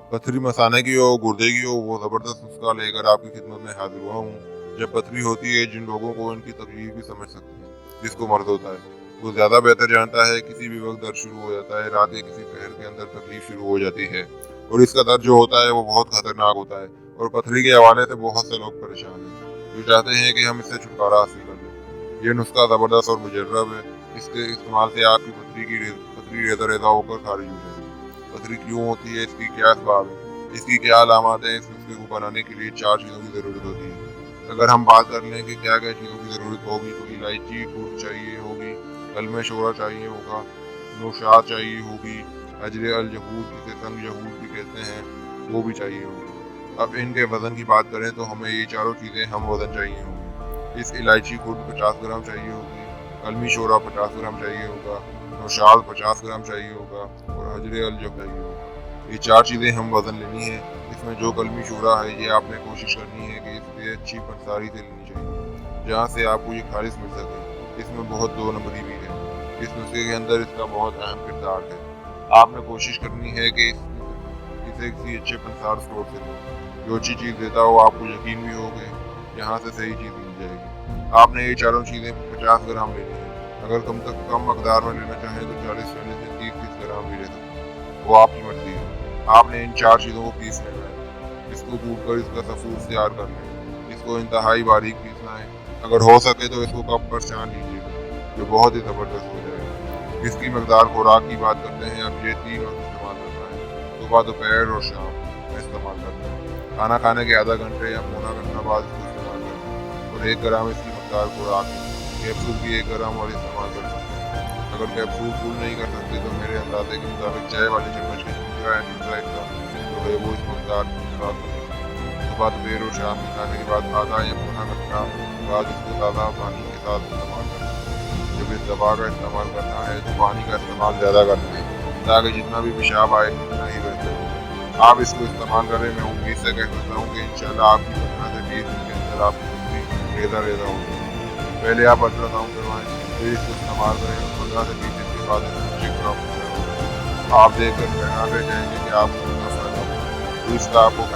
पथरी मसाने की हो, गुर्दे की हो, वो ज़बरदस्त नुस्खा लेकर आपकी खिदमत में हाजिर हुआ हूँ। जब पथरी होती है, जिन लोगों को इनकी तकलीफ भी समझ सकते हैं, जिसको मर्द होता है वो ज़्यादा बेहतर जानता है। किसी भी वक्त दर्द शुरू हो जाता है, रात के किसी पहर के अंदर तकलीफ शुरू हो जाती है और इसका दर्द जो होता है वो बहुत खतरनाक होता है और पथरी के हवाले से बहुत से लोग परेशान हैं, जो चाहते हैं कि हम इससे छुटकारा हासिल कर लें। ये नुस्खा ज़बरदस्त और मुजर्रब है। इसके इस्तेमाल से आपकी पथरी रेजा रेजा होकर खारिज हो जाएगी। पथरी क्यों होती है, इसकी क्या असबाब है, इसकी क्या अलामत है। इस नुस्खे को बनाने के लिए 4 चीज़ों की ज़रूरत होती है। अगर हम बात कर लें कि क्या क्या चीज़ों की ज़रूरत होगी, तो इलायची गुड़ चाहिए होगी, कलमे शोरा चाहिए होगा, नौशाद चाहिए होगी, अजर अल यहूद जिसे संग यहूद भी कहते हैं वो भी चाहिए होगी। अब इनके वज़न की बात करें तो हमें ये चारों चीज़ें हम वज़न चाहिए होंगी। इस इलायची गुड़ 50 ग्राम चाहिए होगी, कलमी शोरा 50 ग्राम चाहिए होगा, नौशाद 50 ग्राम चाहिए होगा और अजर अल यहूद चाहिए होगा। ये 4 चीज़ें हम वज़न लेनी है। इसमें जो कलमी शोरा है ये आपने कोशिश करनी है कि इससे अच्छी पंसारी से लेनी चाहिए, जहाँ से आपको ये खालिश मिल सके। इसमें बहुत 2 नंबरी भी है। इस नुस्खे के अंदर इसका बहुत अहम किरदार है। आपने कोशिश करनी है कि इसे किसी अच्छे पंसार स्टोर से लो, जो अच्छी चीज़ देता हो आपको यकीन भी हो कि यहाँ से सही चीज़ मिल जाएगी। आपने ये चारों चीज़ें 50 ग्राम लेनी है। अगर कम मकदार में लेना चाहें तो 40 से 30 ग्राम भी ले सकते हैं, वो आपकी मर्जी है। आपने इन 4 चीज़ों को पीस लेना है। इसको कूट कर इसका सफूस तैयार कर लें। इसको इंतहाई बारीक पीसना है। अगर हो सके तो इसको कप पर छान लीजिएगा, जो बहुत ही ज़बरदस्त हो जाएगा। इसकी मकदार खुराक की बात करते हैं। अब ये 3 वक्त इस्तेमाल करना है, सुबह, दोपहर और शाम में इस्तेमाल करना है। खाना खाने के आधा घंटे या पौना घंटा बाद इसको इस्तेमाल करना है और 1 ग्राम इसकी मकदार खुराक है। कैप्सूल की 1 ग्राम और इस्तेमाल कर सकते हैं। अगर कैप्सूल फुल नहीं कर सकते तो मेरे अंदाजे के मुताबिक चाय वाले चम्मच के दूसरा हिस्सा जो है वो इस मकदार की खुराक कर सकते हैं। सुबह, दोपहर और शाम में खाने के बाद आधा या पौना घंटा बाद इसको ताज़ा पानी के साथ इस्तेमाल करना है। जब इस दवा का इस्तेमाल करना है तो पानी का इस्तेमाल ज़्यादा करना है, ताकि जितना भी पेशाब आए उतना ही बेहतर हो। आप इसको इस्तेमाल करें। मैं उम्मीद से कह सकता हूँ कि इंशाल्लाह आपकी 15 से 20 दिन के अंदर आपकी पथरी रेजा रेजा हो जाएगी। पहले आप अल्ट्रासाउंड करवाएं, फिर इसको इस्तेमाल करें और 15 से 20 दिन के बाद इसको चेक कराओ। आप देखकर हैरान रह जाएंगे कि आपको कितना फ़ायदा हो। तो इसका आपको